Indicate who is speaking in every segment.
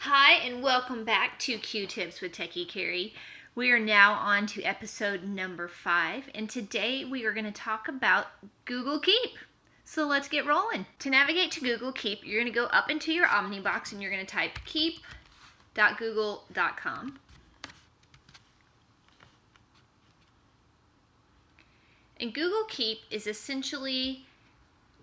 Speaker 1: Hi and welcome back to Q-Tips with Techie Cari. We are now on to episode number 5 and today we are going to talk about Google Keep. So let's get rolling. To navigate to Google Keep, you're going to go up into your Omnibox and you're going to type keep.google.com. And Google Keep is essentially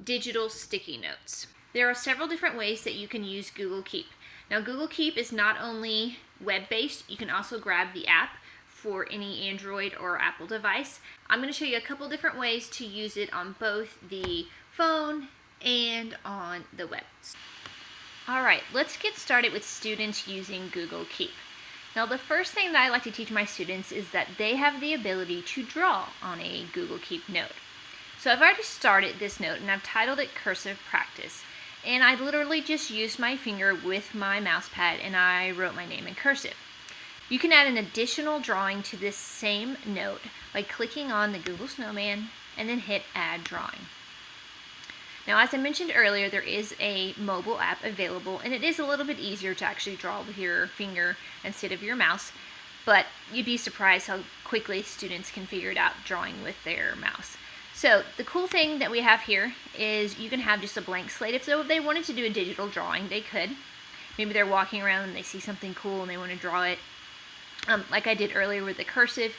Speaker 1: digital sticky notes. There are several different ways that you can use Google Keep. Now, Google Keep is not only web-based, you can also grab the app for any Android or Apple device. I'm going to show you a couple different ways to use it on both the phone and on the web. Alright, let's get started with students using Google Keep. Now, the first thing that I like to teach my students is that they have the ability to draw on a Google Keep note. So I've already started this note and I've titled it Cursive Practice. And I literally just used my finger with my mouse pad and I wrote my name in cursive. You can add an additional drawing to this same note by clicking on the Google Snowman and then hit Add Drawing. Now, as I mentioned earlier, there is a mobile app available and it is a little bit easier to actually draw with your finger instead of your mouse, but you'd be surprised how quickly students can figure it out drawing with their mouse. So the cool thing that we have here is you can have just a blank slate. If they wanted to do a digital drawing, they could. Maybe they're walking around and they see something cool and they want to draw it. Like I did earlier with the cursive,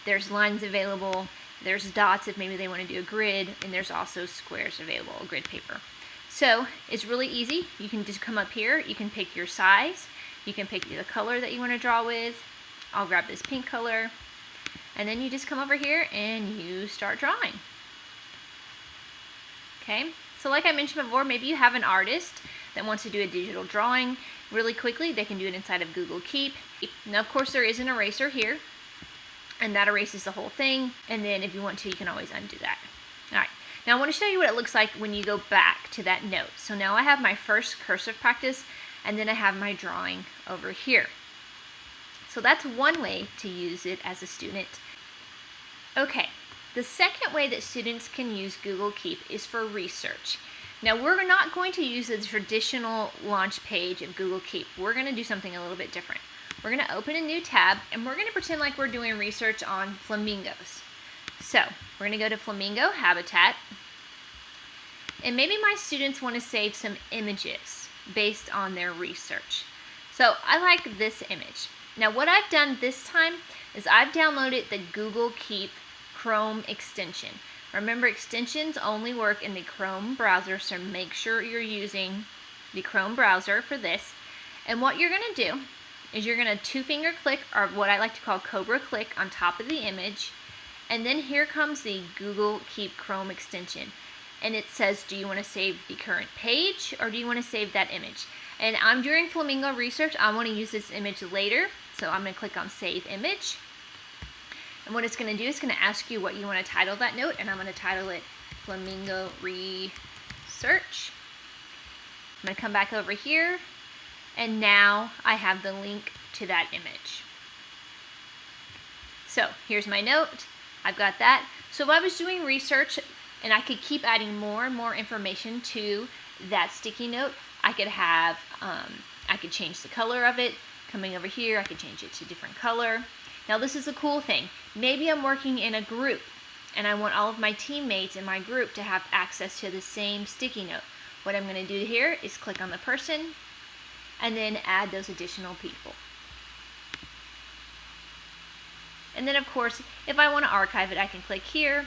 Speaker 1: there's lines available, there's dots if maybe they want to do a grid, and there's also squares available, grid paper. So it's really easy. You can just come up here, you can pick your size, you can pick the color that you want to draw with. I'll grab this pink color, and then you just come over here and you start drawing. Okay, so like I mentioned before, maybe you have an artist that wants to do a digital drawing really quickly. They can do it inside of Google Keep. Now, of course, there is an eraser here, and that erases the whole thing. And then if you want to, you can always undo that. All right, now I want to show you what it looks like when you go back to that note. So now I have my first cursive practice, and then I have my drawing over here. So that's one way to use it as a student. Okay. The second way that students can use Google Keep is for research. Now, we're not going to use the traditional launch page of Google Keep. We're going to do something a little bit different. We're going to open a new tab and we're going to pretend like we're doing research on flamingos. So, we're going to go to flamingo habitat. And maybe my students want to save some images based on their research. So, I like this image. Now, what I've done this time is I've downloaded the Google Keep Chrome extension. Remember, extensions only work in the Chrome browser, so make sure you're using the Chrome browser for this. And what you're going to do is you're going to two-finger click, or what I like to call cobra click, on top of the image. And then here comes the Google Keep Chrome extension. And it says, do you want to save the current page or do you want to save that image? And I'm doing flamingo research. I want to use this image later, so I'm going to click on Save Image. And what it's going to do is going to ask you what you want to title that note, and I'm going to title it Flamingo Research. I'm going to come back over here, and now I have the link to that image. So here's my note. I've got that. So if I was doing research and I could keep adding more and more information to that sticky note, I could have, I could change the color of it. Coming over here, I could change it to a different color. Now, this is a cool thing. Maybe I'm working in a group and I want all of my teammates in my group to have access to the same sticky note. What I'm going to do here is click on the person and then add those additional people. And then, of course, if I want to archive it, I can click here.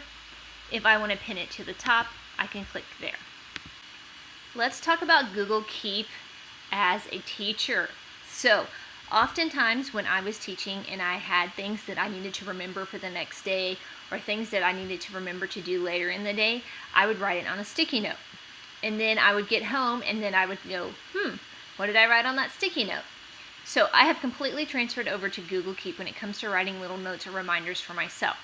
Speaker 1: If I want to pin it to the top, I can click there. Let's talk about Google Keep as a teacher. So, oftentimes when I was teaching and I had things that I needed to remember for the next day or things that I needed to remember to do later in the day, I would write it on a sticky note. And then I would get home and then I would go, what did I write on that sticky note? So I have completely transferred over to Google Keep when it comes to writing little notes or reminders for myself.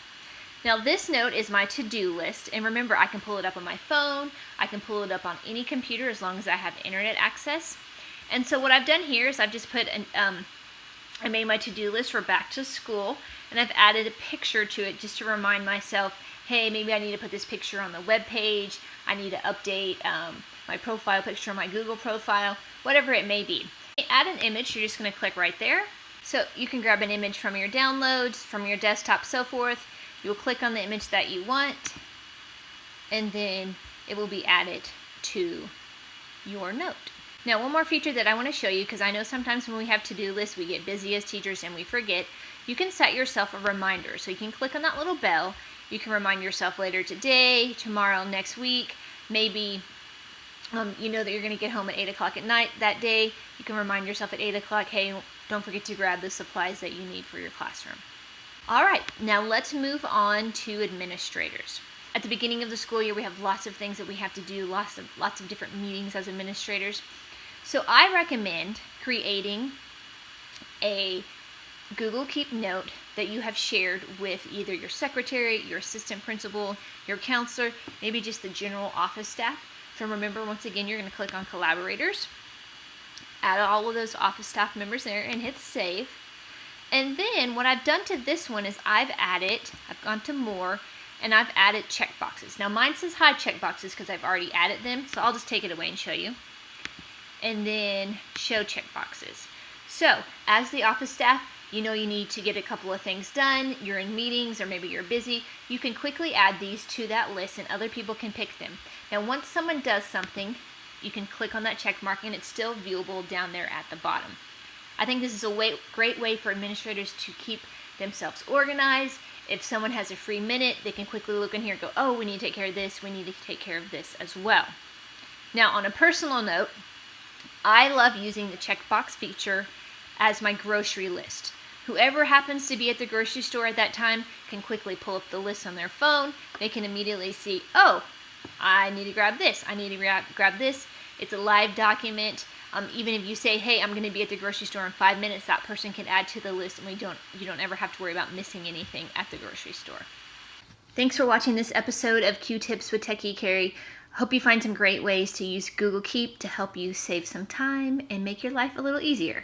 Speaker 1: Now, this note is my to-do list, and remember, I can pull it up on my phone, I can pull it up on any computer as long as I have internet access. And so what I've done here is I've just put I made my to-do list for back to school, and I've added a picture to it just to remind myself, hey, maybe I need to put this picture on the web page, I need to update my profile picture on my Google profile, whatever it may be. add an image, you're just going to click right there. So you can grab an image from your downloads, from your desktop, so forth. You'll click on the image that you want, and then it will be added to your note. Now, one more feature that I want to show you, because I know sometimes when we have to-do lists, we get busy as teachers and we forget. You can set yourself a reminder. So you can click on that little bell. You can remind yourself later today, tomorrow, next week. Maybe you know that you're going to get home at 8 o'clock at night that day. You can remind yourself at 8 o'clock, hey, don't forget to grab the supplies that you need for your classroom. All right, now let's move on to administrators. At the beginning of the school year, we have lots of things that we have to do, lots of different meetings as administrators. So I recommend creating a Google Keep note that you have shared with either your secretary, your assistant principal, your counselor, maybe just the general office staff. So remember, once again, you're going to click on collaborators, add all of those office staff members there, and hit save. And then what I've done to this one is I've gone to more, and I've added checkboxes. Now mine says hide checkboxes because I've already added them, so I'll just take it away and show you. And then show checkboxes. So as the office staff, you know you need to get a couple of things done, you're in meetings or maybe you're busy, you can quickly add these to that list and other people can pick them. Now once someone does something, you can click on that check mark and it's still viewable down there at the bottom. I think this is a great way for administrators to keep themselves organized. If someone has a free minute, they can quickly look in here and go, oh, we need to take care of this, we need to take care of this as well. Now on a personal note, I love using the checkbox feature as my grocery list. Whoever happens to be at the grocery store at that time can quickly pull up the list on their phone. They can immediately see, oh, I need to grab this, I need to grab this. It's a live document. Even if you say, hey, I'm going to be at the grocery store in 5 minutes, that person can add to the list and you don't ever have to worry about missing anything at the grocery store. Thanks for watching this episode of Q-Tips with Techie Cari. Hope you find some great ways to use Google Keep to help you save some time and make your life a little easier.